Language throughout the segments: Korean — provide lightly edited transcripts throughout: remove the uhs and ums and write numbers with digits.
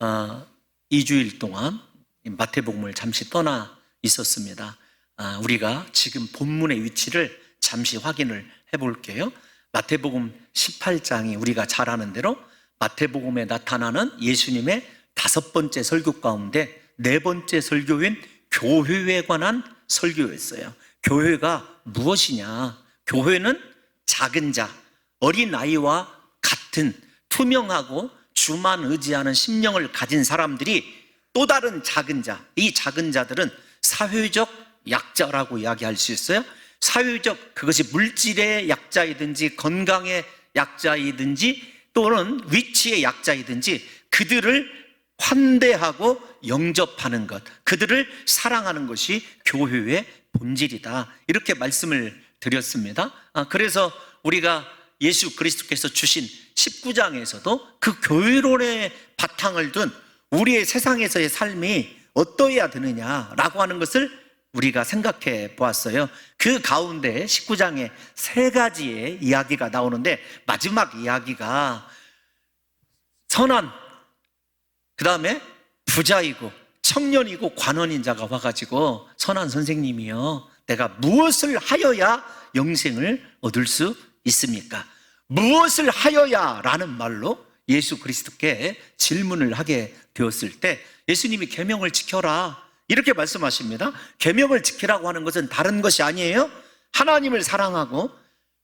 2주일 동안 마태복음을 잠시 떠나 있었습니다. 우리가 지금 본문의 위치를 잠시 확인을 해볼게요. 마태복음 18장이 우리가 잘 아는 대로 마태복음에 나타나는 예수님의 5번째 설교 가운데 4번째 설교인 교회에 관한 설교였어요. 교회가 무엇이냐? 교회는 작은 자, 어린아이와 같은 투명하고 주만 의지하는 심령을 가진 사람들이 또 다른 작은 자, 이 작은 자들은 사회적 약자라고 이야기할 수 있어요. 사회적, 그것이 물질의 약자이든지 건강의 약자이든지 또는 위치의 약자이든지 그들을 환대하고 영접하는 것, 그들을 사랑하는 것이 교회의 본질이다, 이렇게 말씀을 드렸습니다. 그래서 우리가 예수 그리스도께서 주신 19장에서도 그 교회론의 바탕을 둔 우리의 세상에서의 삶이 어떠해야 되느냐라고 하는 것을 우리가 생각해 보았어요. 그 가운데 19장에 3가지의 이야기가 나오는데, 마지막 이야기가 선한, 그 다음에 부자이고 청년이고 관원인 자가 와가지고, 선한 선생님이요, 내가 무엇을 하여야 영생을 얻을 수 있습니까? 무엇을 하여야? 라는 말로 예수 그리스도께 질문을 하게 되었을 때 예수님이 계명을 지켜라, 이렇게 말씀하십니다. 계명을 지키라고 하는 것은 다른 것이 아니에요. 하나님을 사랑하고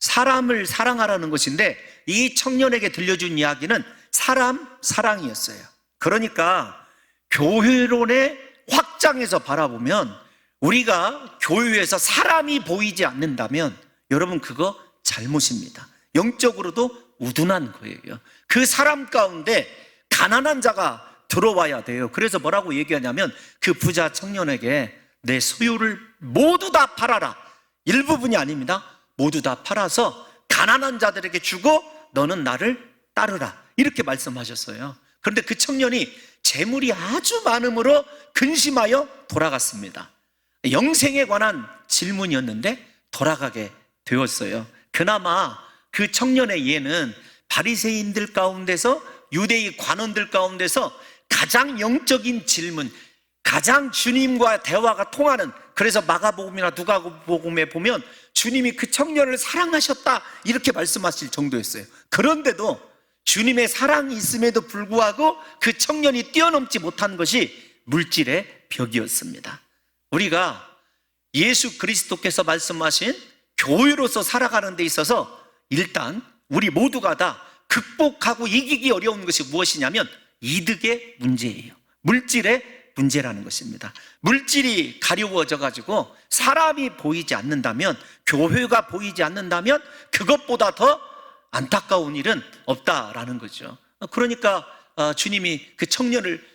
사람을 사랑하라는 것인데, 이 청년에게 들려준 이야기는 사람 사랑이었어요. 그러니까 교회론의 확장에서 바라보면, 우리가 교회에서 사람이 보이지 않는다면 여러분 그거 잘못입니다. 영적으로도 우둔한 거예요. 그 사람 가운데 가난한 자가 들어와야 돼요. 그래서 뭐라고 얘기하냐면, 그 부자 청년에게 내 소유를 모두 다 팔아라, 일부분이 아닙니다. 모두 다 팔아서 가난한 자들에게 주고 너는 나를 따르라, 이렇게 말씀하셨어요. 그런데 그 청년이 재물이 아주 많음으로 근심하여 돌아갔습니다. 영생에 관한 질문이었는데 돌아가게 되었어요. 그나마 그 청년의 예는 바리새인들 가운데서, 유대의 관원들 가운데서 가장 영적인 질문, 가장 주님과 대화가 통하는, 그래서 마가복음이나 누가복음에 보면 주님이 그 청년을 사랑하셨다, 이렇게 말씀하실 정도였어요. 그런데도 주님의 사랑이 있음에도 불구하고 그 청년이 뛰어넘지 못한 것이 물질의 벽이었습니다. 우리가 예수 그리스도께서 말씀하신 교회로서 살아가는 데 있어서 일단 우리 모두가 다 극복하고 이기기 어려운 것이 무엇이냐면 이득의 문제예요. 물질의 문제라는 것입니다. 물질이 가려워져 가지고 사람이 보이지 않는다면, 교회가 보이지 않는다면 그것보다 더 안타까운 일은 없다라는 거죠. 그러니까 주님이 그 청년을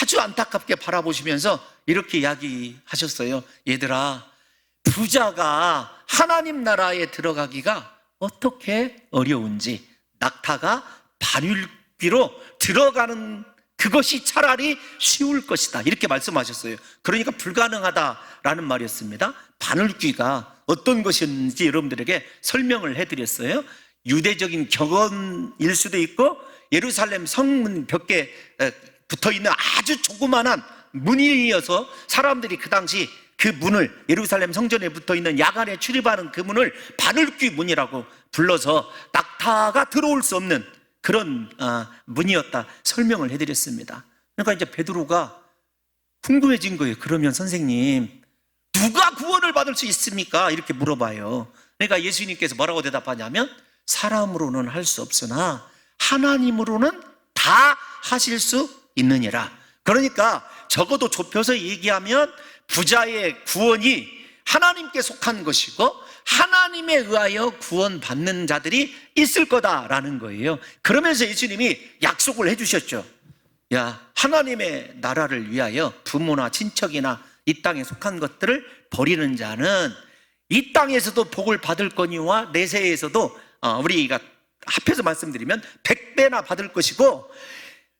아주 안타깝게 바라보시면서 이렇게 이야기하셨어요. 얘들아, 부자가 하나님 나라에 들어가기가 어떻게 어려운지, 낙타가 바늘귀로 들어가는 그것이 차라리 쉬울 것이다, 이렇게 말씀하셨어요. 그러니까 불가능하다라는 말이었습니다. 바늘귀가 어떤 것인지 여러분들에게 설명을 해드렸어요. 유대적인 격언일 수도 있고, 예루살렘 성문 벽에 붙어있는 아주 조그만한 문이어서 사람들이 그 당시 그 문을, 예루살렘 성전에 붙어있는 야간에 출입하는 그 문을 바늘귀 문이라고 불러서 낙타가 들어올 수 없는 그런 문이었다 설명을 해드렸습니다. 그러니까 이제 베드로가 궁금해진 거예요. 그러면 선생님, 누가 구원을 받을 수 있습니까? 이렇게 물어봐요. 그러니까 예수님께서 뭐라고 대답하냐면, 사람으로는 할 수 없으나 하나님으로는 다 하실 수 있느니라. 그러니까 적어도 좁혀서 얘기하면 부자의 구원이 하나님께 속한 것이고 하나님에 의하여 구원받는 자들이 있을 거다라는 거예요. 그러면서 예수님이 약속을 해주셨죠. 야, 하나님의 나라를 위하여 부모나 친척이나 이 땅에 속한 것들을 버리는 자는 이 땅에서도 복을 받을 거니와 내세에서도 우리가 합해서 말씀드리면 100배나 받을 것이고,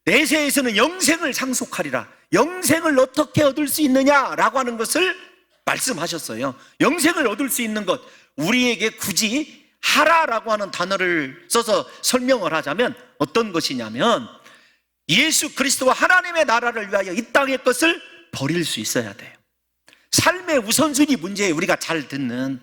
내세에서는 영생을 상속하리라. 영생을 어떻게 얻을 수 있느냐라고 하는 것을 말씀하셨어요. 영생을 얻을 수 있는 것, 우리에게 굳이 하라라고 하는 단어를 써서 설명을 하자면 어떤 것이냐면, 예수 그리스도와 하나님의 나라를 위하여 이 땅의 것을 버릴 수 있어야 돼요. 삶의 우선순위 문제에 우리가 잘 듣는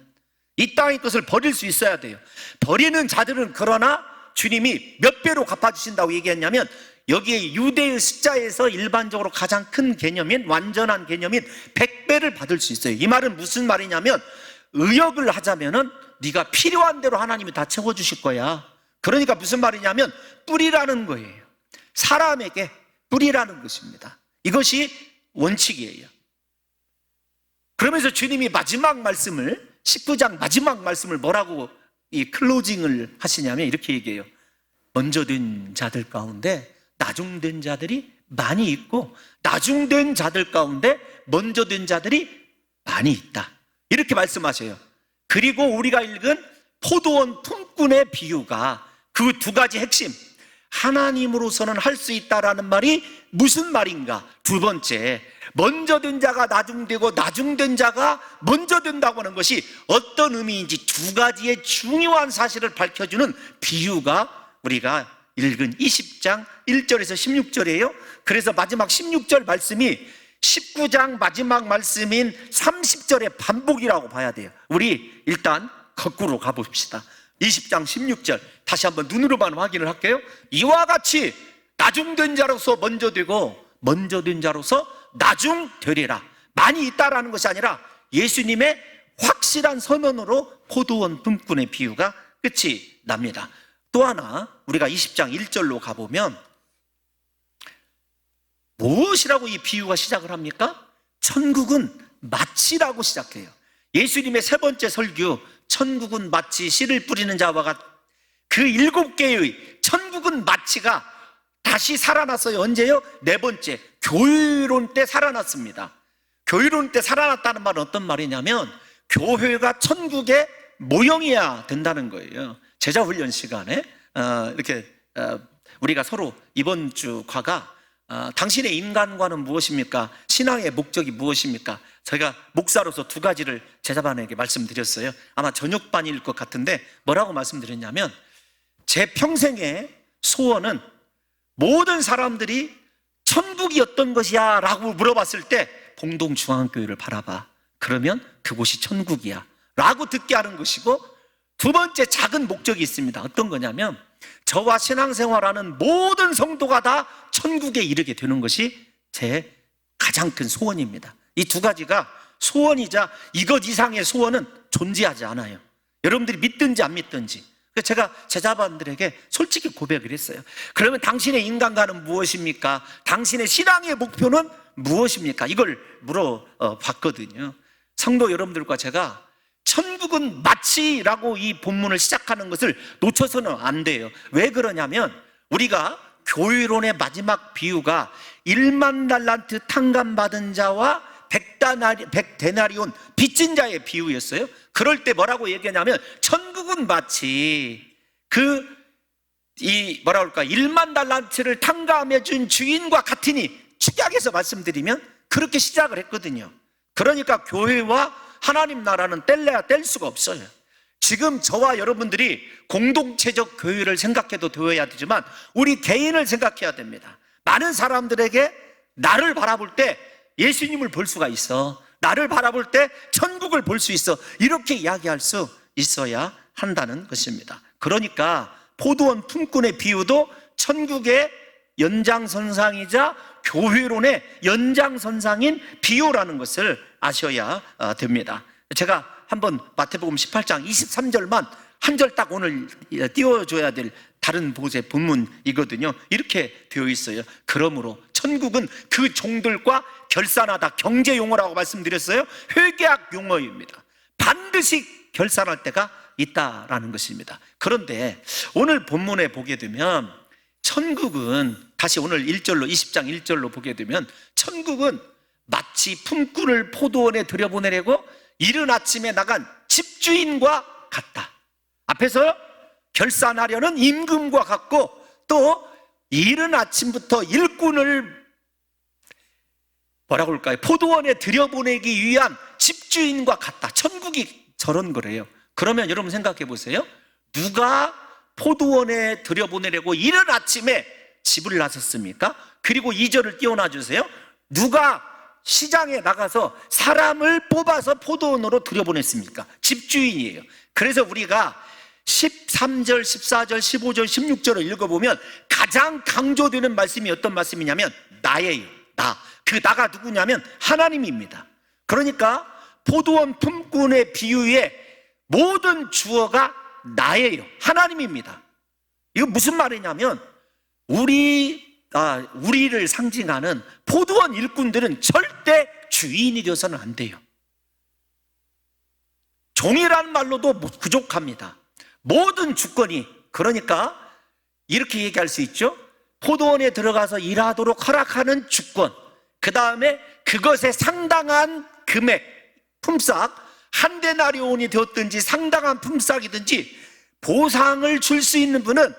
이 땅의 것을 버릴 수 있어야 돼요. 버리는 자들은 그러나 주님이 몇 배로 갚아주신다고 얘기했냐면, 여기에 유대의 숫자에서 일반적으로 가장 큰 개념인, 완전한 개념인 100배를 받을 수 있어요. 이 말은 무슨 말이냐면, 의역을 하자면은 네가 필요한 대로 하나님이 다 채워주실 거야. 그러니까 무슨 말이냐면 뿌리라는 거예요. 사람에게 뿌리라는 것입니다. 이것이 원칙이에요. 그러면서 주님이 마지막 말씀을, 19장 마지막 말씀을 뭐라고 이 클로징을 하시냐면 이렇게 얘기해요. 먼저 된 자들 가운데 나중된 자들이 많이 있고, 나중된 자들 가운데 먼저 된 자들이 많이 있다, 이렇게 말씀하셔요. 그리고 우리가 읽은 포도원 품꾼의 비유가 그 두 가지 핵심, 하나님으로서는 할 수 있다라는 말이 무슨 말인가? 두 번째, 먼저 된 자가 나중되고 나중된 자가 먼저 된다고 하는 것이 어떤 의미인지 두 가지의 중요한 사실을 밝혀주는 비유가 우리가 읽은 20장 1절에서 16절이에요. 그래서 마지막 16절 말씀이 19장 마지막 말씀인 30절의 반복이라고 봐야 돼요. 우리 일단 거꾸로 가봅시다. 20장 16절 다시 한번 눈으로만 확인을 할게요. 이와 같이 나중된 자로서 먼저 되고 먼저 된 자로서 나중 되리라. 많이 있다라는 것이 아니라 예수님의 확실한 선언으로 포도원 품꾼의 비유가 끝이 납니다. 또 하나 우리가 20장 1절로 가보면 무엇이라고 이 비유가 시작을 합니까? 천국은 마치라고 시작해요. 예수님의 세 번째 설교, 천국은 마치 씨를 뿌리는 자와 같, 그 7개의 천국은 마치가 다시 살아났어요. 언제요? 네 번째, 교회론 때 살아났습니다. 교회론 때 살아났다는 말은 어떤 말이냐면 교회가 천국의 모형이어야 된다는 거예요. 제자훈련 시간에 이렇게 우리가 서로 이번 주 과가 당신의 인간관은 무엇입니까? 신앙의 목적이 무엇입니까? 저희가 목사로서 두 가지를 제자반에게 말씀드렸어요. 아마 저녁반일 것 같은데 뭐라고 말씀드렸냐면, 제 평생의 소원은 모든 사람들이 천국이 어떤 것이야 라고 물어봤을 때 봉동중앙교회를 바라봐, 그러면 그곳이 천국이야 라고 듣게 하는 것이고, 두 번째 작은 목적이 있습니다. 어떤 거냐면 저와 신앙생활하는 모든 성도가 다 천국에 이르게 되는 것이 제 가장 큰 소원입니다. 이 두 가지가 소원이자 이것 이상의 소원은 존재하지 않아요. 여러분들이 믿든지 안 믿든지. 그래서 제가 제자반들에게 솔직히 고백을 했어요. 그러면 당신의 인간관은 무엇입니까? 당신의 신앙의 목표는 무엇입니까? 이걸 물어봤거든요. 성도 여러분들과 제가 천국은 마치라고 이 본문을 시작하는 것을 놓쳐서는 안 돼요. 왜 그러냐면 우리가 교회론의 마지막 비유가 1만 달란트 탕감받은 자와 100데나리온 빚진 자의 비유였어요. 그럴 때 뭐라고 얘기하냐면 천국은 마치 뭐라 그럴까, 1만 달란트를 탕감해 준 주인과 같으니, 축약해서 말씀드리면 그렇게 시작을 했거든요. 그러니까 교회와 하나님 나라는 뗄래야 뗄 수가 없어요. 지금 저와 여러분들이 공동체적 교회를 생각해도 되어야 되지만 우리 개인을 생각해야 됩니다. 많은 사람들에게 나를 바라볼 때 예수님을 볼 수가 있어, 나를 바라볼 때 천국을 볼 수 있어, 이렇게 이야기할 수 있어야 한다는 것입니다. 그러니까 포도원 품꾼의 비유도 천국의 연장선상이자 교회론의 연장선상인 비유라는 것을 아셔야 됩니다. 제가 한번 마태복음 18장 23절만 한 절 딱 오늘 띄워줘야 될 다른 보세 본문이거든요. 이렇게 되어 있어요. 그러므로 천국은 그 종들과 결산하다, 경제 용어라고 말씀드렸어요. 회계학 용어입니다. 반드시 결산할 때가 있다라는 것입니다. 그런데 오늘 본문에 보게 되면 천국은, 다시 오늘 1절로 20장 1절로 보게 되면 천국은 마치 품꾼을 포도원에 들여보내려고 이른 아침에 나간 집주인과 같다. 앞에서 결산하려는 임금과 같고, 또 이른 아침부터 일꾼을 뭐라고 할까요? 포도원에 들여보내기 위한 집주인과 같다. 천국이 저런 거래요. 그러면 여러분 생각해 보세요. 누가 포도원에 들여보내려고 이른 아침에 집을 나섰습니까? 그리고 2절을 띄워놔 주세요. 누가 시장에 나가서 사람을 뽑아서 포도원으로 들여보냈습니까? 집주인이에요. 그래서 우리가 13절, 14절, 15절, 16절을 읽어보면 가장 강조되는 말씀이 어떤 말씀이냐면 나예요. 나. 그 나가 누구냐면 하나님입니다. 그러니까 포도원 품꾼의 비유에 모든 주어가 나예요. 하나님입니다. 이거 무슨 말이냐면 우리를 상징하는 포도원 일꾼들은 절대 주인이 되어서는 안 돼요. 종이라는 말로도 부족합니다. 모든 주권이, 그러니까 이렇게 얘기할 수 있죠. 포도원에 들어가서 일하도록 허락하는 주권, 그 다음에 그것에 상당한 금액, 품삯, 한 데나리온이 되었든지 상당한 품삯이든지 보상을 줄 수 있는 분은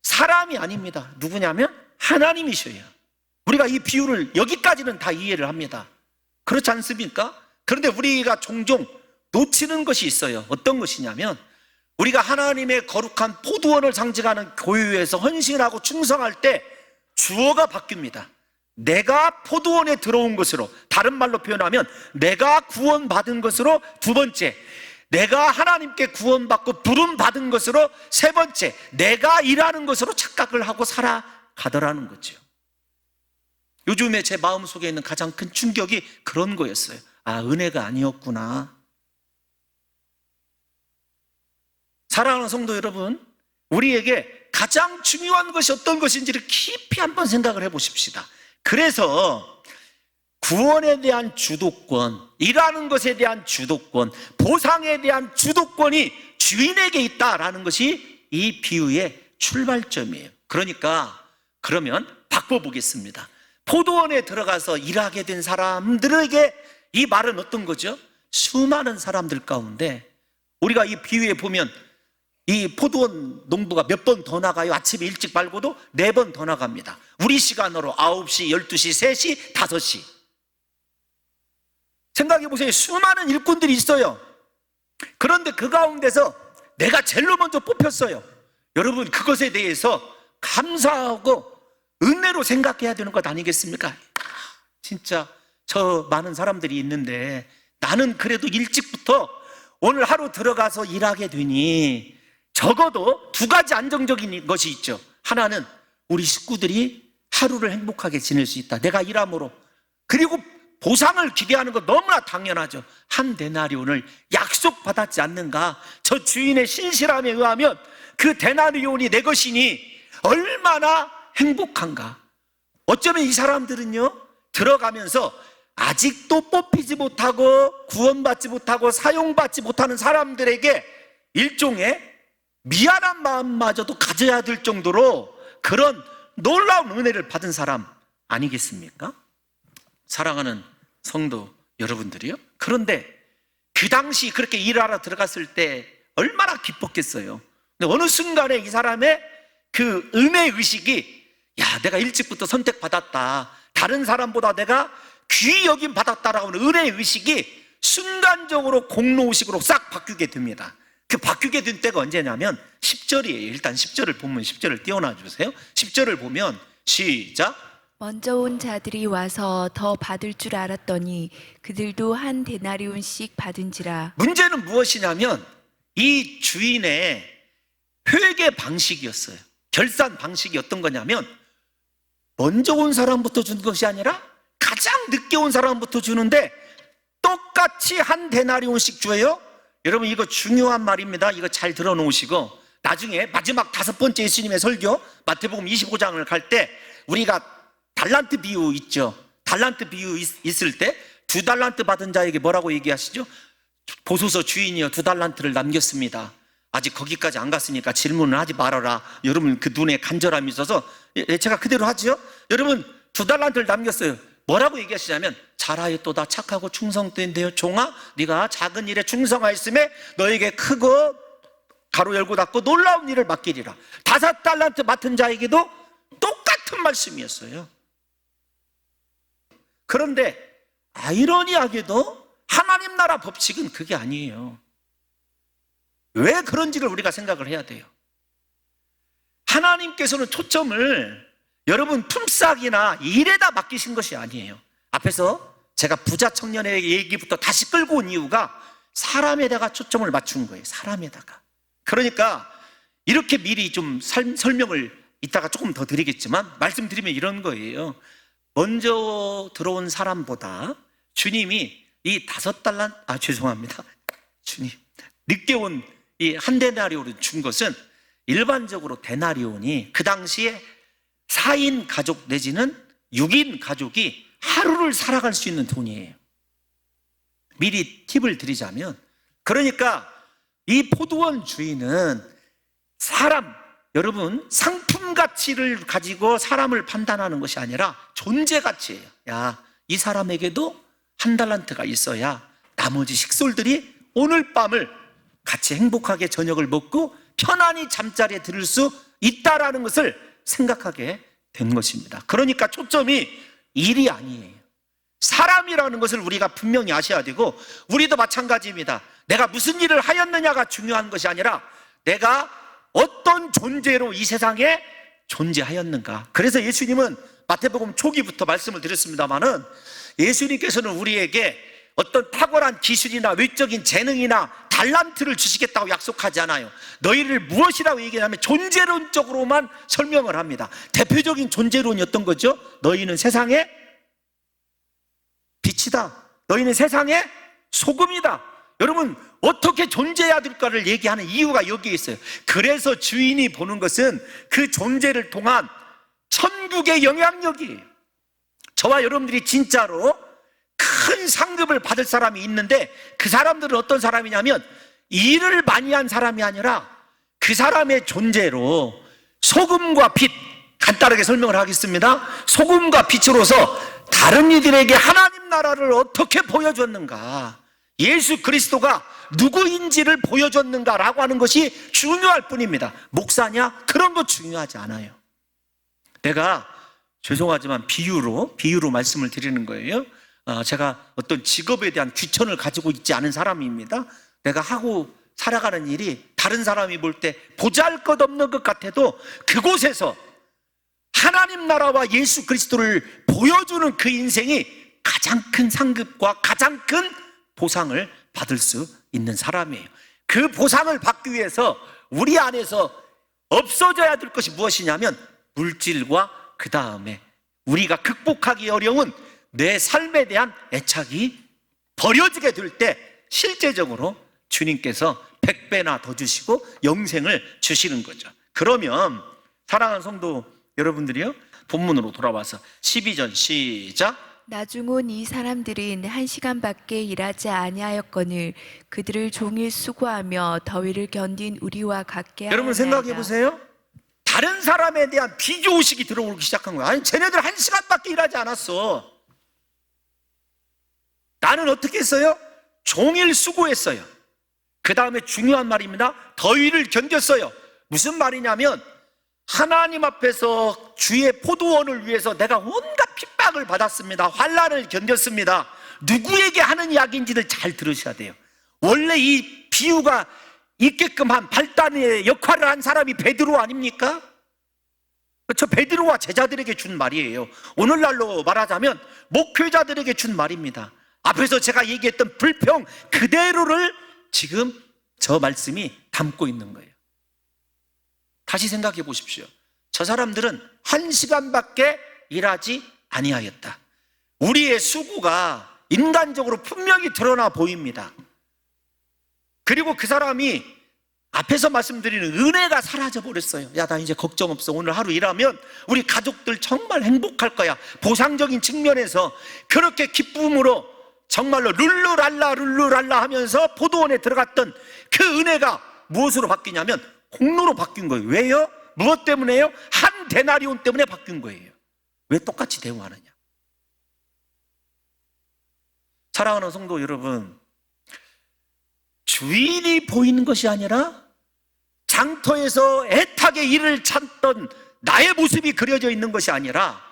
사람이 아닙니다. 누구냐면 하나님이셔요. 우리가 이 비유를 여기까지는 다 이해를 합니다. 그렇지 않습니까? 그런데 우리가 종종 놓치는 것이 있어요. 어떤 것이냐면 우리가 하나님의 거룩한 포도원을 상징하는 교회에서 헌신하고 충성할 때 주어가 바뀝니다. 내가 포도원에 들어온 것으로, 다른 말로 표현하면 내가 구원받은 것으로 두 번째, 내가 하나님께 구원받고 부름받은 것으로 세 번째, 내가 일하는 것으로 착각을 하고 살아가더라는 거죠. 요즘에 제 마음속에 있는 가장 큰 충격이 그런 거였어요. 아, 은혜가 아니었구나. 사랑하는 성도 여러분, 우리에게 가장 중요한 것이 어떤 것인지를 깊이 한번 생각을 해보십시다. 그래서 구원에 대한 주도권, 일하는 것에 대한 주도권, 보상에 대한 주도권이 주인에게 있다라는 것이 이 비유의 출발점이에요. 그러면 바꿔보겠습니다. 포도원에 들어가서 일하게 된 사람들에게 이 말은 어떤 거죠? 수많은 사람들 가운데 우리가 이 비유에 보면 이 포도원 농부가 몇 번 더 나가요? 아침에 일찍 말고도 4번 더 나갑니다. 우리 시간으로 9시, 12시, 3시, 5시. 생각해 보세요. 수많은 일꾼들이 있어요. 그런데 그 가운데서 내가 제일 먼저 뽑혔어요. 여러분, 그것에 대해서 감사하고 은혜로 생각해야 되는 것 아니겠습니까? 진짜 저 많은 사람들이 있는데 나는 그래도 일찍부터 오늘 하루 들어가서 일하게 되니 적어도 2가지 안정적인 것이 있죠. 하나는 우리 식구들이 하루를 행복하게 지낼 수 있다. 내가 일함으로. 그리고 보상을 기대하는 거 너무나 당연하죠. 한 데나리온을 약속받았지 않는가? 저 주인의 신실함에 의하면 그 데나리온이 내 것이니 얼마나 행복한가? 어쩌면 이 사람들은요, 들어가면서 아직도 뽑히지 못하고 구원받지 못하고 사용받지 못하는 사람들에게 일종의 미안한 마음마저도 가져야 될 정도로 그런 놀라운 은혜를 받은 사람 아니겠습니까? 사랑하는 성도 여러분들이요. 그런데 그 당시 그렇게 일하러 들어갔을 때 얼마나 기뻤겠어요. 근데 어느 순간에 이 사람의 그 은혜의식이, 야, 내가 일찍부터 선택받았다, 다른 사람보다 내가 귀히 여김 받았다라고 하는 은혜의식이 순간적으로 공로의식으로 싹 바뀌게 됩니다. 그 바뀌게 된 때가 언제냐면 10절이에요. 일단 10절을 보면 10절을 띄워놔 주세요. 10절을 보면 시작. 먼저 온 자들이 와서 더 받을 줄 알았더니 그들도 한 데나리온씩 받은지라. 문제는 무엇이냐면 이 주인의 회계 방식이었어요. 결산 방식이 어떤 거냐면 먼저 온 사람부터 주는 것이 아니라 가장 늦게 온 사람부터 주는데 똑같이 한 데나리온씩 줘요. 여러분, 이거 중요한 말입니다. 이거 잘 들어놓으시고 나중에 마지막 5번째 예수님의 설교 마태복음 25장을 갈 때 우리가 달란트 비유 있죠. 달란트 비유 있을 때 2달란트 받은 자에게 뭐라고 얘기하시죠? 보소서 주인이여 2달란트를 남겼습니다. 아직 거기까지 안 갔으니까 질문을 하지 말아라. 여러분, 그 눈에 간절함이 있어서 제가 그대로 하죠. 여러분, 2달란트를 남겼어요. 뭐라고 얘기하시냐면 잘하였도다 착하고 충성된 되어 종아, 네가 작은 일에 충성하였음에 너에게 크고 가로 열고 닫고 놀라운 일을 맡기리라. 5달란트 맡은 자에게도 똑같은 말씀이었어요. 그런데 아이러니하게도 하나님 나라 법칙은 그게 아니에요. 왜 그런지를 우리가 생각을 해야 돼요. 하나님께서는 초점을 여러분 품삯이나 일에다 맡기신 것이 아니에요. 앞에서 제가 부자 청년의 얘기부터 다시 끌고 온 이유가 사람에다가 초점을 맞춘 거예요. 사람에다가. 그러니까 이렇게 미리 좀 설명을 이따가 조금 더 드리겠지만 말씀드리면 이런 거예요. 먼저 들어온 사람보다 주님이 이 5달란트, 죄송합니다. 주님, 늦게 온 이 한 데나리온을 준 것은 일반적으로 데나리온이 그 당시에 4인 가족 내지는 6인 가족이 하루를 살아갈 수 있는 돈이에요. 미리 팁을 드리자면, 그러니까 이 포도원 주인은 사람, 여러분, 상품 가치를 가지고 사람을 판단하는 것이 아니라 존재 가치예요. 야, 이 사람에게도 1달란트가 있어야 나머지 식솔들이 오늘 밤을 같이 행복하게 저녁을 먹고 편안히 잠자리에 들을 수 있다라는 것을 생각하게 된 것입니다. 그러니까 초점이 일이 아니에요. 사람이라는 것을 우리가 분명히 아셔야 되고, 우리도 마찬가지입니다. 내가 무슨 일을 하였느냐가 중요한 것이 아니라 내가 어떤 존재로 이 세상에 존재하였는가. 그래서 예수님은 마태복음 초기부터 말씀을 드렸습니다마는, 예수님께서는 우리에게 어떤 탁월한 기술이나 외적인 재능이나 달란트를 주시겠다고 약속하지 않아요. 너희를 무엇이라고 얘기하냐면 존재론적으로만 설명을 합니다. 대표적인 존재론이 어떤 거죠? 너희는 세상의 빛이다. 너희는 세상의 소금이다. 여러분, 어떻게 존재해야 될까를 얘기하는 이유가 여기에 있어요. 그래서 주인이 보는 것은 그 존재를 통한 천국의 영향력이에요. 저와 여러분들이 진짜로 큰 상급을 받을 사람이 있는데, 그 사람들은 어떤 사람이냐면 일을 많이 한 사람이 아니라 그 사람의 존재로 소금과 빛, 간단하게 설명을 하겠습니다. 소금과 빛으로서 다른 이들에게 하나님 나라를 어떻게 보여줬는가, 예수 그리스도가 누구인지를 보여줬는가라고 하는 것이 중요할 뿐입니다. 목사냐? 그런 거 중요하지 않아요. 내가 죄송하지만 비유로 말씀을 드리는 거예요. 제가 어떤 직업에 대한 귀천을 가지고 있지 않은 사람입니다. 내가 하고 살아가는 일이 다른 사람이 볼 때 보잘것없는 것 같아도 그곳에서 하나님 나라와 예수 그리스도를 보여주는 그 인생이 가장 큰 상급과 가장 큰 보상을 받을 수 있는 사람이에요. 그 보상을 받기 위해서 우리 안에서 없어져야 될 것이 무엇이냐면 물질과 그 다음에 우리가 극복하기 어려운 내 삶에 대한 애착이 버려지게 될 때 실제적으로 주님께서 100배나 더 주시고 영생을 주시는 거죠. 그러면 사랑하는 성도 여러분들이요, 본문으로 돌아와서 12절 시작. 나중 온 이 사람들은 1시간밖에 일하지 아니하였거늘 그들을 종일 수고하며 더위를 견딘 우리와 같게 하였나이다. 여러분 생각해 보세요. 다른 사람에 대한 비교의식이 들어오기 시작한 거야. 아니, 쟤네들 1시간밖에 일하지 않았어. 나는 어떻게 했어요? 종일 수고했어요. 그 다음에 중요한 말입니다. 더위를 견뎠어요. 무슨 말이냐면 하나님 앞에서 주의 포도원을 위해서 내가 온갖 핍박을 받았습니다. 환난을 견뎠습니다. 누구에게 하는 이야기인지를 잘 들으셔야 돼요. 원래 이 비유가 있게끔 한 발단의 역할을 한 사람이 베드로 아닙니까? 저 베드로와 제자들에게 준 말이에요. 오늘날로 말하자면 목회자들에게 준 말입니다. 앞에서 제가 얘기했던 불평 그대로를 지금 저 말씀이 담고 있는 거예요. 다시 생각해 보십시오. 저 사람들은 1시간밖에 일하지 아니하였다. 우리의 수고가 인간적으로 분명히 드러나 보입니다. 그리고 그 사람이 앞에서 말씀드리는 은혜가 사라져 버렸어요. 야, 나 이제 걱정 없어. 오늘 하루 일하면 우리 가족들 정말 행복할 거야. 보상적인 측면에서 그렇게 기쁨으로 정말로 룰루랄라 하면서 포도원에 들어갔던 그 은혜가 무엇으로 바뀌냐면 공로로 바뀐 거예요. 왜요? 무엇 때문에요? 한 데나리온 때문에 바뀐 거예요. 왜 똑같이 대우하느냐? 사랑하는 성도 여러분, 주인이 보이는 것이 아니라 장터에서 애타게 일을 찾던 나의 모습이 그려져 있는 것이 아니라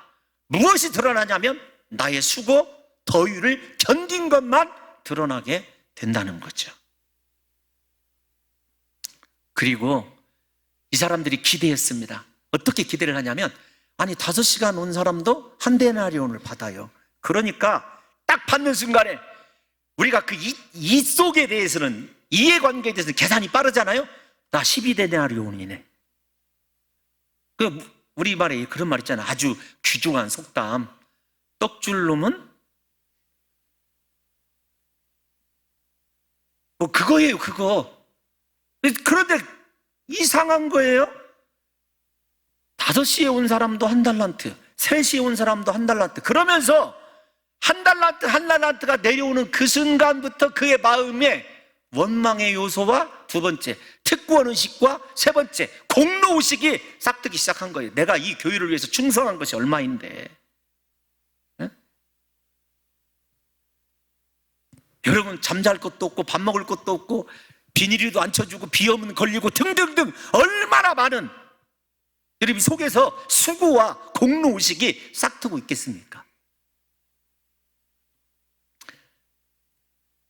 무엇이 드러나냐면 나의 수고, 더위를 견딘 것만 드러나게 된다는 거죠. 그리고 이 사람들이 기대했습니다. 어떻게 기대를 하냐면 아니 5시간 온 사람도 한 데나리온을 받아요. 그러니까 딱 받는 순간에 우리가 그 이 속에 대해서는, 이해관계에 대해서는 계산이 빠르잖아요. 나 12데나리온이네. 그 우리말에 그런 말 있잖아요. 아주 귀중한 속담. 떡줄 놈은 뭐 그거예요, 그거. 그런데 이상한 거예요. 5시에 온 사람도 한 달란트, 3시에 온 사람도 한 달란트. 그러면서 한 달란트가 내려오는 그 순간부터 그의 마음에 원망의 요소와 두 번째, 특권 의식과 세 번째, 공로 의식이 싹트기 시작한 거예요. 내가 이 교회를 위해서 충성한 것이 얼마인데. 네? 여러분, 잠잘 것도 없고 밥 먹을 것도 없고 비닐이도 안 쳐주고 비염은 걸리고 등등등 얼마나 많은 여러분 속에서 수고와 공로 의식이 싹트고 있겠습니까?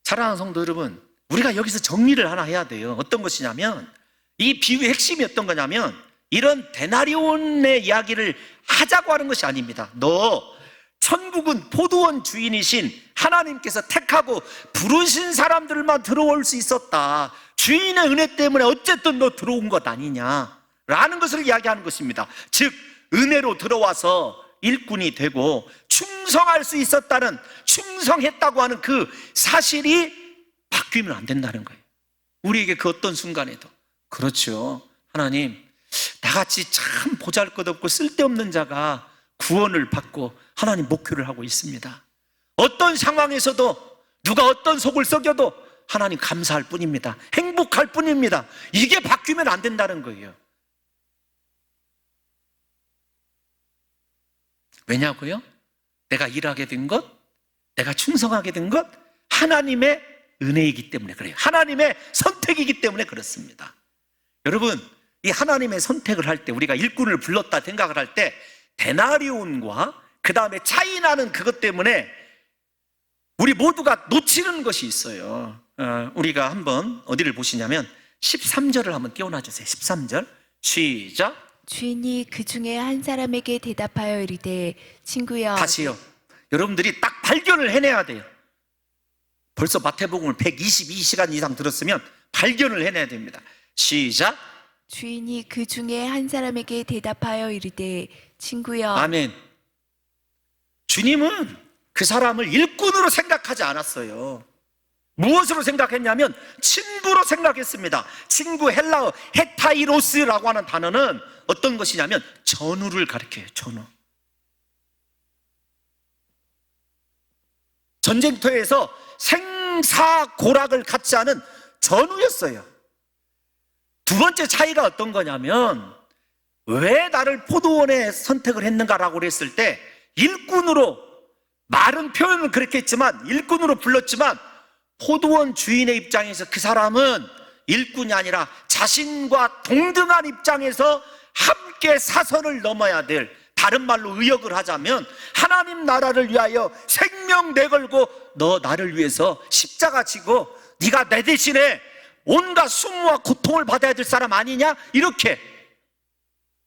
사랑하는 성도 여러분, 우리가 여기서 정리를 하나 해야 돼요. 어떤 것이냐면, 이 비유의 핵심이 어떤 거냐면, 이런 데나리온의 이야기를 하자고 하는 것이 아닙니다. 너 천국은 포도원 주인이신 하나님께서 택하고 부르신 사람들만 들어올 수 있었다. 주인의 은혜 때문에 어쨌든 너 들어온 것 아니냐 라는 것을 이야기하는 것입니다. 즉 은혜로 들어와서 일꾼이 되고 충성할 수 있었다는, 충성했다고 하는 그 사실이 바뀌면 안 된다는 거예요. 우리에게 그 어떤 순간에도. 그렇죠. 하나님, 나같이 참 보잘것없고 쓸데없는 자가 구원을 받고 하나님 목표를 하고 있습니다. 어떤 상황에서도 누가 어떤 속을 썩여도 하나님 감사할 뿐입니다. 행복할 뿐입니다. 이게 바뀌면 안 된다는 거예요. 왜냐고요? 내가 일하게 된 것, 내가 충성하게 된 것, 하나님의 은혜이기 때문에 그래요. 하나님의 선택이기 때문에 그렇습니다. 여러분, 이 하나님의 선택을 할 때, 우리가 일꾼을 불렀다 생각을 할 때 데나리온과 그 다음에 차이 나는 그것 때문에 우리 모두가 놓치는 것이 있어요. 우리가 한번 어디를 보시냐면 13절을 한번 띄워놔 주세요. 13절 시작. 주인이 그 중에 한 사람에게 대답하여 이르되 친구여. 다시요. 여러분들이 딱 발견을 해내야 돼요. 벌써 마태복음을 122시간 이상 들었으면 발견을 해내야 됩니다. 시작. 주인이 그 중에 한 사람에게 대답하여 이르되 친구여. 아멘. 주님은 그 사람을 일꾼으로 생각하지 않았어요. 무엇으로 생각했냐면 친구로 생각했습니다. 친구, 헬라어 헤타이로스라고 하는 단어는 어떤 것이냐면 전우를 가리켜요. 전우. 전쟁터에서 생사고락을 갖지 않은 전우였어요. 두 번째 차이가 어떤 거냐면, 왜 나를 포도원에 선택을 했는가라고 그랬을 때 일꾼으로, 말은 표현은 그렇게 했지만 일꾼으로 불렀지만 포도원 주인의 입장에서 그 사람은 일꾼이 아니라 자신과 동등한 입장에서 함께 사선을 넘어야 될, 다른 말로 의역을 하자면 하나님 나라를 위하여 생명 내걸고 너 나를 위해서 십자가 지고 네가 내 대신에 온갖 수모와 고통을 받아야 될 사람 아니냐, 이렇게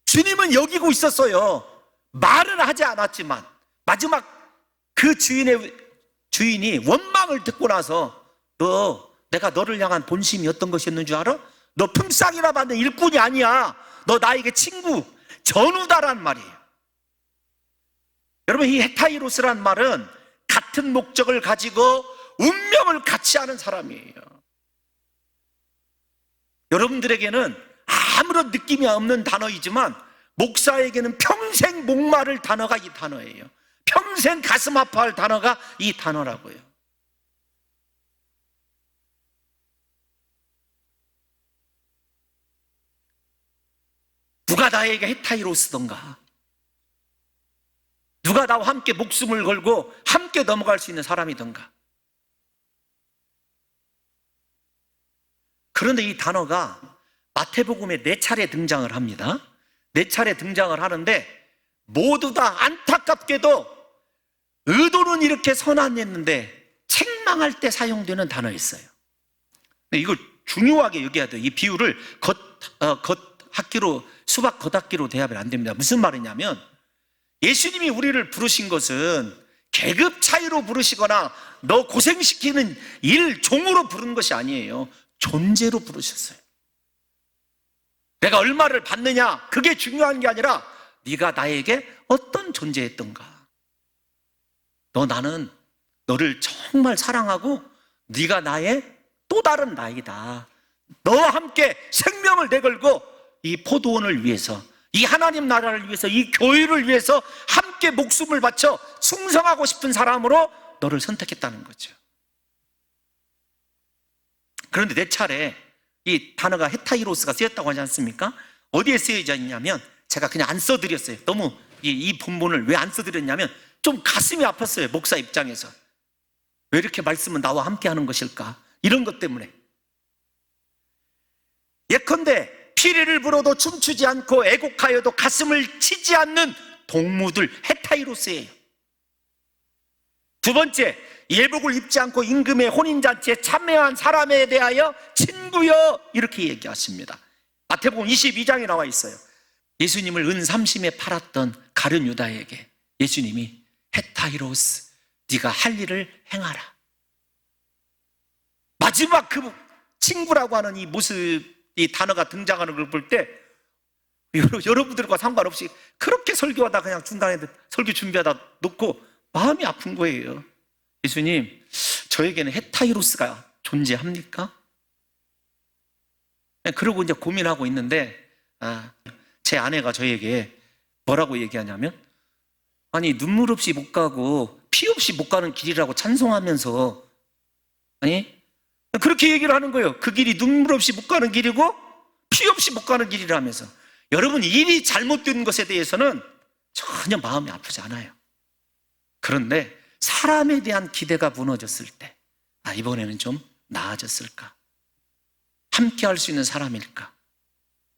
주님은 여기고 있었어요. 말은 하지 않았지만 마지막 그 주인이 원망을 듣고 나서 내가 너를 향한 본심이 어떤 것이었는 줄 알아? 너 품삯이나 받는 일꾼이 아니야. 너 나에게 친구, 전우다란 말이에요. 여러분, 이 헤타이로스란 말은 같은 목적을 가지고 운명을 같이 하는 사람이에요. 여러분들에게는 아무런 느낌이 없는 단어이지만 목사에게는 평생 목마를 단어가 이 단어예요. 평생 가슴 아파할 단어가 이 단어라고요. 누가 나에게 헤타이로스던가, 누가 나와 함께 목숨을 걸고 함께 넘어갈 수 있는 사람이던가. 그런데 이 단어가 마태복음에 4차례 등장을 합니다. 4차례 등장을 하는데 모두 다 안타깝게도 의도는 이렇게 선한했는데 책망할 때 사용되는 단어였어요. 근데 이걸 중요하게 여겨야 돼요. 이 비유를 겉학기로, 수박 겉학기로 대하면 안 됩니다. 무슨 말이냐면 예수님이 우리를 부르신 것은 계급 차이로 부르시거나 너 고생시키는 일 종으로 부른 것이 아니에요. 존재로 부르셨어요. 내가 얼마를 받느냐 그게 중요한 게 아니라 네가 나에게 어떤 존재였던가. 나는 너를 정말 사랑하고 네가 나의 또 다른 나이다. 너와 함께 생명을 내걸고 이 포도원을 위해서, 이 하나님 나라를 위해서, 이 교회를 위해서 함께 목숨을 바쳐 충성하고 싶은 사람으로 너를 선택했다는 거죠. 그런데 내 차례 이 단어가 헤타이로스가 쓰였다고 하지 않습니까? 어디에 쓰여져 있냐면 제가 그냥 안 써드렸어요. 너무 이 본문을 왜 안 써드렸냐면 좀 가슴이 아팠어요. 목사 입장에서. 왜 이렇게 말씀은 나와 함께 하는 것일까? 이런 것 때문에. 예컨대 피리를 불어도 춤추지 않고 애곡하여도 가슴을 치지 않는 동무들, 헤타이로스예요. 두 번째, 예복을 입지 않고 임금의 혼인잔치에 참여한 사람에 대하여 친구여, 이렇게 얘기하십니다. 마태복음 22장에 나와 있어요. 예수님을 은 30에 팔았던 가룟 유다에게 예수님이 헤타이로스, 네가 할 일을 행하라. 마지막 그 친구라고 하는 이 모습, 이 단어가 등장하는 걸 볼 때 여러분들과 상관없이 그렇게 설교하다 그냥 중간에 설교 준비하다 놓고 마음이 아픈 거예요. 예수님, 저에게는 헤타이로스가 존재합니까? 그러고 이제 고민하고 있는데 제 아내가 저에게 뭐라고 얘기하냐면, 아니 눈물 없이 못 가고 피 없이 못 가는 길이라고 찬송하면서, 아니 그렇게 얘기를 하는 거예요. 그 길이 눈물 없이 못 가는 길이고 피 없이 못 가는 길이라면서. 여러분, 일이 잘못된 것에 대해서는 전혀 마음이 아프지 않아요. 그런데 사람에 대한 기대가 무너졌을 때, 이번에는 좀 나아졌을까? 함께 할 수 있는 사람일까?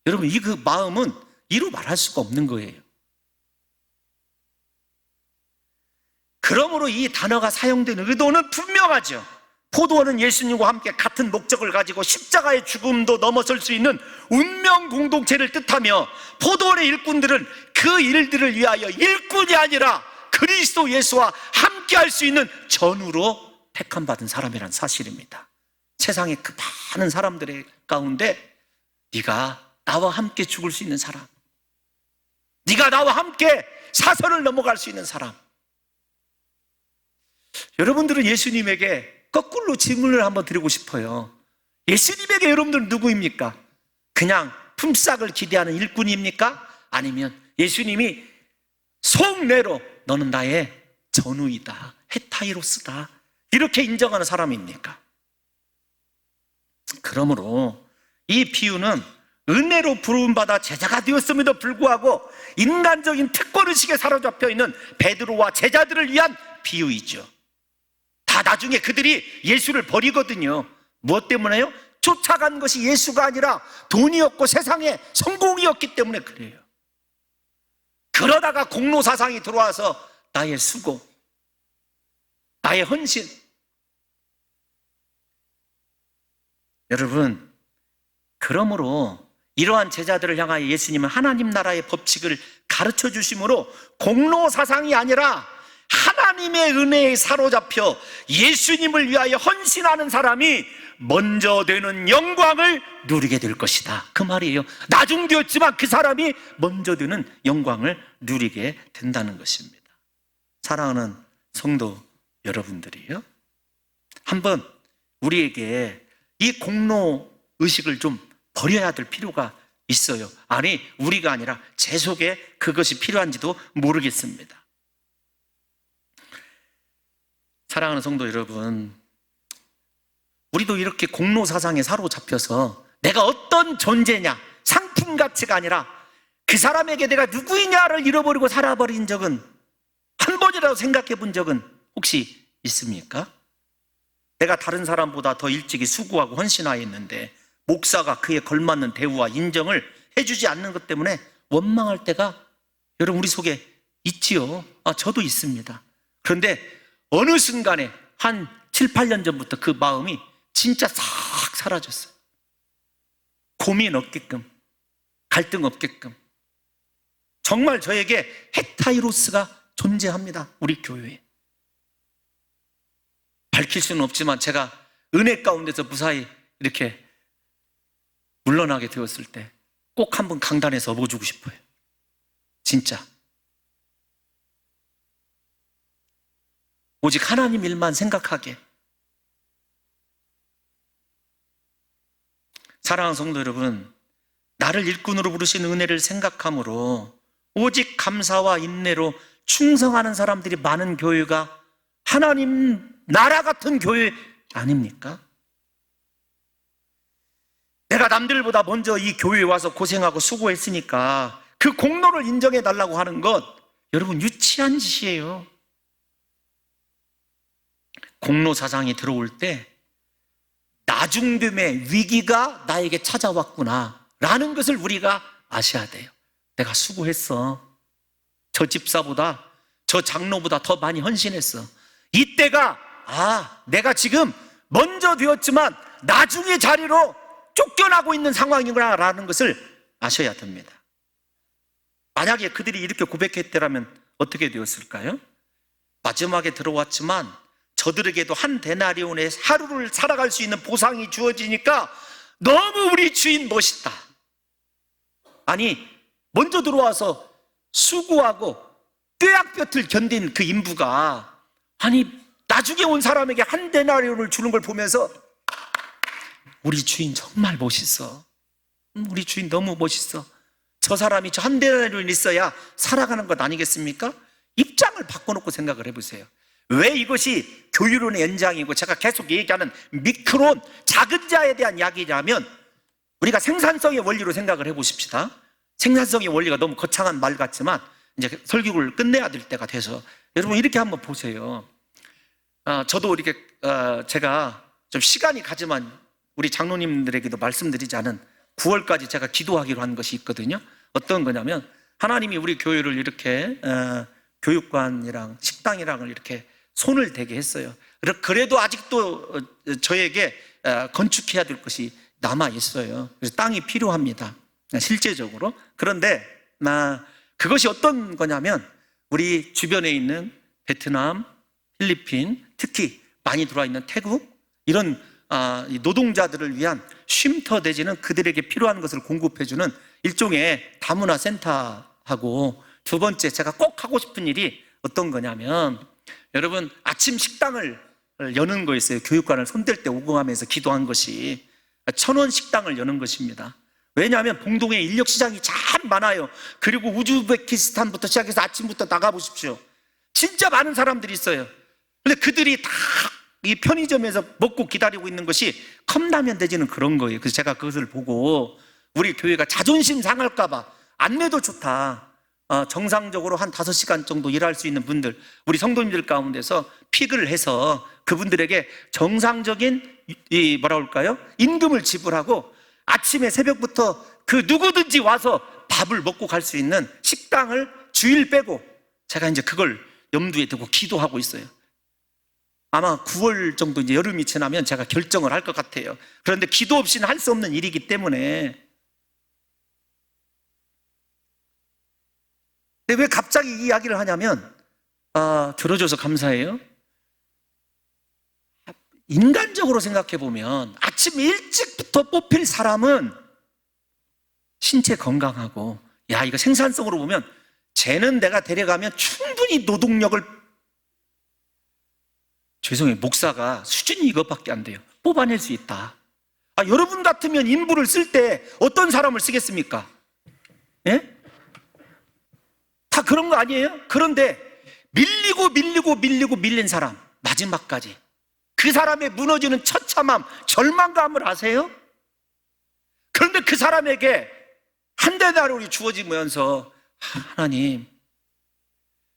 여러분, 이 그 마음은 이루 말할 수가 없는 거예요. 그러므로 이 단어가 사용된 의도는 분명하죠. 포도원은 예수님과 함께 같은 목적을 가지고 십자가의 죽음도 넘어설 수 있는 운명 공동체를 뜻하며, 포도원의 일꾼들은 그 일들을 위하여 일꾼이 아니라 그리스도 예수와 함께 할 수 있는 전우로 택함받은 사람이란 사실입니다. 세상의 그 많은 사람들의 가운데 네가 나와 함께 죽을 수 있는 사람, 네가 나와 함께 사선을 넘어갈 수 있는 사람. 여러분들은 예수님에게 거꾸로 질문을 한번 드리고 싶어요. 예수님에게 여러분들은 누구입니까? 그냥 품삯을 기대하는 일꾼입니까? 아니면 예수님이 속내로 너는 나의 전우이다, 헤타이로스다, 이렇게 인정하는 사람입니까? 그러므로 이 비유는 은혜로 부름받아 제자가 되었음에도 불구하고 인간적인 특권의식에 사로잡혀 있는 베드로와 제자들을 위한 비유이죠. 다 나중에 그들이 예수를 버리거든요. 무엇 때문에요? 쫓아간 것이 예수가 아니라 돈이었고 세상의 성공이었기 때문에 그래요. 그러다가 공로사상이 들어와서 나의 수고, 나의 헌신. 여러분, 그러므로 이러한 제자들을 향하여 예수님은 하나님 나라의 법칙을 가르쳐 주심으로 공로사상이 아니라 하나님의 은혜에 사로잡혀 예수님을 위하여 헌신하는 사람이 먼저 되는 영광을 누리게 될 것이다, 그 말이에요. 나중되었지만 그 사람이 먼저 되는 영광을 누리게 된다는 것입니다. 사랑하는 성도 여러분들이요, 한번 우리에게 이 공로 의식을 좀 버려야 될 필요가 있어요. 아니, 우리가 아니라 제 속에 그것이 필요한지도 모르겠습니다. 사랑하는 성도 여러분, 우리도 이렇게 공로 사상에 사로잡혀서 내가 어떤 존재냐, 상품 가치가 아니라 그 사람에게 내가 누구이냐를 잃어버리고 살아버린 적은 한 번이라도 생각해 본 적은 혹시 있습니까? 내가 다른 사람보다 더 일찍이 수고하고 헌신하였는데 목사가 그에 걸맞는 대우와 인정을 해주지 않는 것 때문에 원망할 때가 여러분 우리 속에 있지요. 저도 있습니다. 그런데 어느 순간에 한 7, 8년 전부터 그 마음이 진짜 싹 사라졌어요. 고민 없게끔, 갈등 없게끔. 정말 저에게 헤타이로스가 존재합니다. 우리 교회에. 밝힐 수는 없지만 제가 은혜 가운데서 무사히 이렇게 물러나게 되었을 때 꼭 한번 강단에서 업어주고 싶어요. 진짜. 오직 하나님 일만 생각하게. 사랑하는 성도 여러분, 나를 일꾼으로 부르신 은혜를 생각함으로 오직 감사와 인내로 충성하는 사람들이 많은 교회가 하나님 나라 같은 교회 아닙니까? 내가 남들보다 먼저 이 교회에 와서 고생하고 수고했으니까 그 공로를 인정해 달라고 하는 것, 여러분 유치한 짓이에요. 공로 사상이 들어올 때 나중됨의 위기가 나에게 찾아왔구나 라는 것을 우리가 아셔야 돼요. 내가 수고했어. 저 집사보다, 저 장로보다 더 많이 헌신했어. 이때가 내가 지금 먼저 되었지만 나중의 자리로 쫓겨나고 있는 상황이구나 라는 것을 아셔야 됩니다. 만약에 그들이 이렇게 고백했더라면 어떻게 되었을까요? 마지막에 들어왔지만 저들에게도 한 데나리온의 하루를 살아갈 수 있는 보상이 주어지니까 너무 우리 주인 멋있다. 아니, 먼저 들어와서 수고하고 뙤약볕을 견딘 그 인부가 나중에 온 사람에게 한 데나리온을 주는 걸 보면서 우리 주인 정말 멋있어. 우리 주인 너무 멋있어. 저 사람이 저 한 데나리온 있어야 살아가는 것 아니겠습니까? 입장을 바꿔놓고 생각을 해보세요. 왜 이것이 교유론의 연장이고 제가 계속 얘기하는 미크론, 작은 자에 대한 이야기냐면 우리가 생산성의 원리로 생각을 해보십시다. 생산성의 원리가 너무 거창한 말 같지만 이제 설교를 끝내야 될 때가 돼서 여러분 이렇게 한번 보세요. 저도 이렇게 제가 좀 시간이 가지만 우리 장로님들에게도 말씀드리지 않은 9월까지 제가 기도하기로 한 것이 있거든요. 어떤 거냐면 하나님이 우리 교회를 이렇게 교육관이랑 식당이랑을 이렇게 손을 대게 했어요. 그래도 아직도 저에게 건축해야 될 것이 남아 있어요. 그래서 땅이 필요합니다. 실제적으로. 그런데 그것이 어떤 거냐면 우리 주변에 있는 베트남, 필리핀, 특히 많이 들어와 있는 태국 이런 노동자들을 위한 쉼터 내지는 그들에게 필요한 것을 공급해주는 일종의 다문화 센터하고, 두 번째 제가 꼭 하고 싶은 일이 어떤 거냐면 여러분 아침 식당을 여는 거였어요. 교육관을 손댈 때 오공하면서 기도한 것이 1,000원 식당을 여는 것입니다. 왜냐하면 봉동에 인력 시장이 참 많아요. 그리고 우즈베키스탄부터 시작해서 아침부터 나가보십시오. 진짜 많은 사람들이 있어요. 근데 그들이 다 이 편의점에서 먹고 기다리고 있는 것이 컵라면 돼지는 그런 거예요. 그래서 제가 그것을 보고 우리 교회가 자존심 상할까 봐 안내도 좋다, 정상적으로 한 5시간 정도 일할 수 있는 분들, 우리 성도님들 가운데서 픽을 해서 그분들에게 정상적인 임금을 지불하고 아침에 새벽부터 그 누구든지 와서 밥을 먹고 갈 수 있는 식당을 주일 빼고 제가 이제 그걸 염두에 두고 기도하고 있어요. 아마 9월 정도 이제 여름이 지나면 제가 결정을 할 것 같아요. 그런데 기도 없이는 할 수 없는 일이기 때문에. 근데 왜 갑자기 이 이야기를 하냐면 들어줘서 감사해요. 인간적으로 생각해 보면 아침 일찍부터 뽑힐 사람은 신체 건강하고, 이거 생산성으로 보면 쟤는 내가 데려가면 충분히 노동력을, 죄송해요, 목사가 수준이 이것밖에 안 돼요. 뽑아낼 수 있다. 여러분 같으면 인부를 쓸 때 어떤 사람을 쓰겠습니까? 예? 다 그런 거 아니에요? 그런데 밀린 사람, 마지막까지 그 사람의 무너지는 처참함, 절망감을 아세요? 그런데 그 사람에게 한 데나리온이 주어지면서 하나님,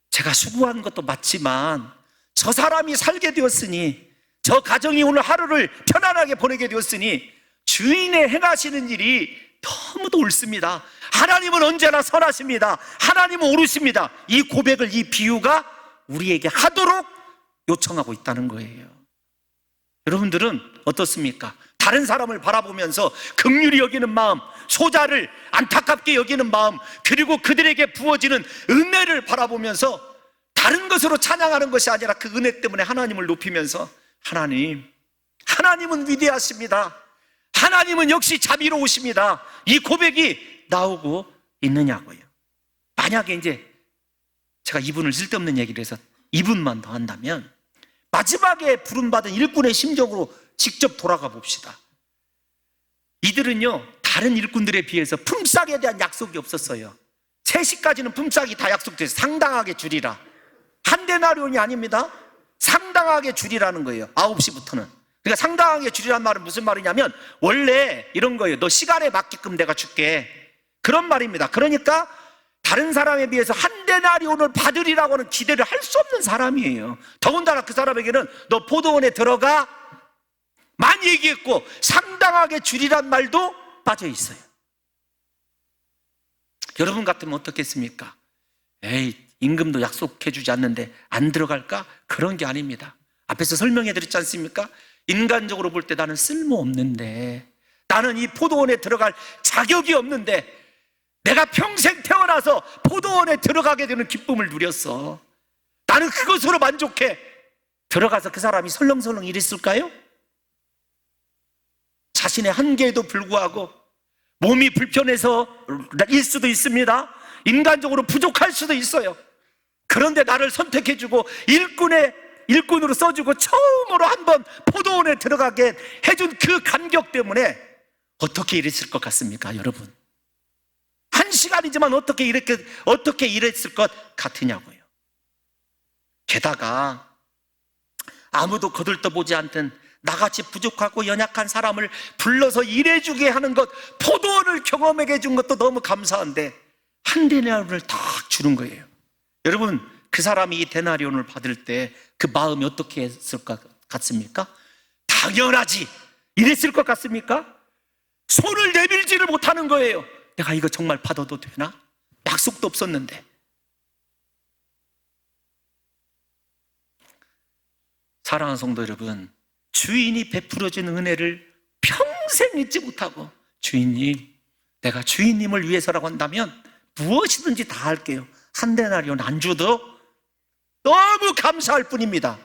제가 수고한 것도 맞지만 저 사람이 살게 되었으니, 저 가정이 오늘 하루를 편안하게 보내게 되었으니 주인의 행하시는 일이 너무도 옳습니다. 하나님은 언제나 선하십니다. 하나님은 옳으십니다. 이 고백을, 이 비유가 우리에게 하도록 요청하고 있다는 거예요. 여러분들은 어떻습니까? 다른 사람을 바라보면서 긍휼히 여기는 마음, 소자를 안타깝게 여기는 마음, 그리고 그들에게 부어지는 은혜를 바라보면서 다른 것으로 찬양하는 것이 아니라 그 은혜 때문에 하나님을 높이면서 하나님은 위대하십니다. 하나님은 역시 자비로우십니다. 이 고백이 나오고 있느냐고요. 만약에 이제 제가 이분을 쓸데없는 얘기를 해서 이분만 더 한다면 마지막에 부름받은 일꾼의 심정으로 직접 돌아가 봅시다. 이들은요, 다른 일꾼들에 비해서 품삯에 대한 약속이 없었어요. 3시까지는 품삯이 다 약속돼서 상당하게 주리라. 한 데나리온이 아닙니다. 상당하게 주리라는 거예요. 9시부터는. 그러니까 상당하게 주리란 말은 무슨 말이냐면 원래 이런 거예요. 너 시간에 맞게끔 내가 줄게. 그런 말입니다. 그러니까 다른 사람에 비해서 한 데나리온을 받으리라고 하는 기대를 할 수 없는 사람이에요. 더군다나 그 사람에게는 너 포도원에 들어가 많이 얘기했고 상당하게 주리란 말도 빠져 있어요. 여러분 같으면 어떻겠습니까? 에이, 임금도 약속해 주지 않는데 안 들어갈까? 그런 게 아닙니다. 앞에서 설명해 드렸지 않습니까? 인간적으로 볼 때 나는 쓸모없는데, 나는 이 포도원에 들어갈 자격이 없는데 내가 평생 태어나서 포도원에 들어가게 되는 기쁨을 누렸어. 나는 그것으로 만족해. 들어가서 그 사람이 설렁설렁 이랬을까요? 자신의 한계에도 불구하고 몸이 불편해서일 수도 있습니다. 인간적으로 부족할 수도 있어요. 그런데 나를 선택해주고 일꾼으로 써주고 처음으로 한번 포도원에 들어가게 해준 그 감격 때문에 어떻게 이랬을 것 같습니까, 여러분? 1시간이지만 어떻게 이랬을 것 같으냐고요. 게다가 아무도 거들떠보지 않던 나같이 부족하고 연약한 사람을 불러서 일해주게 하는 것, 포도원을 경험하게 해준 것도 너무 감사한데 한 데나리온을 딱 주는 거예요. 여러분, 그 사람이 이 데나리온을 받을 때 그 마음이 어떻게 했을 것 같습니까? 당연하지 이랬을 것 같습니까? 손을 내밀지를 못하는 거예요. 내가 이거 정말 받아도 되나? 약속도 없었는데. 사랑하는 성도 여러분, 주인이 베풀어준 은혜를 평생 잊지 못하고 주인님, 내가 주인님을 위해서라고 한다면 무엇이든지 다 할게요. 한 데나리온 안 줘도 너무 감사할 뿐입니다.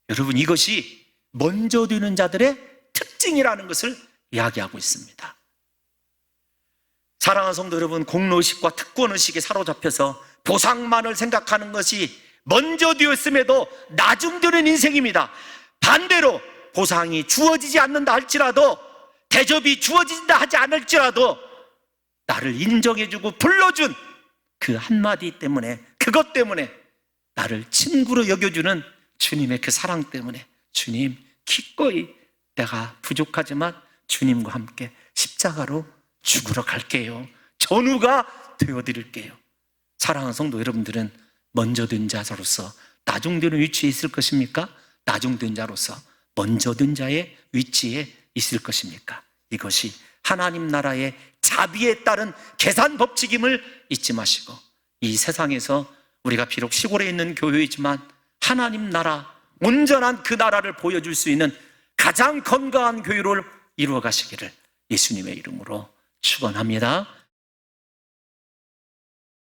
여러분, 이것이 먼저 되는 자들의 특징이라는 것을 이야기하고 있습니다. 사랑하는 성도 여러분, 공로의식과 특권의식에 사로잡혀서 보상만을 생각하는 것이 먼저 되었음에도 나중되는 인생입니다. 반대로 보상이 주어지지 않는다 할지라도, 대접이 주어진다 하지 않을지라도 나를 인정해주고 불러준 그 한마디 때문에, 그것 때문에 나를 친구로 여겨주는 주님의 그 사랑 때문에, 주님, 기꺼이 내가 부족하지만 주님과 함께 십자가로 죽으러 갈게요. 전우가 되어드릴게요. 사랑하는 성도 여러분들은 먼저 된 자로서 나중되는 위치에 있을 것입니까? 나중된 자로서 먼저 된 자의 위치에 있을 것입니까? 이것이 하나님 나라의 자비에 따른 계산 법칙임을 잊지 마시고, 이 세상에서 우리가 비록 시골에 있는 교회이지만 하나님 나라, 온전한 그 나라를 보여줄 수 있는 가장 건강한 교회를 이루어 가시기를 예수님의 이름으로 축원합니다.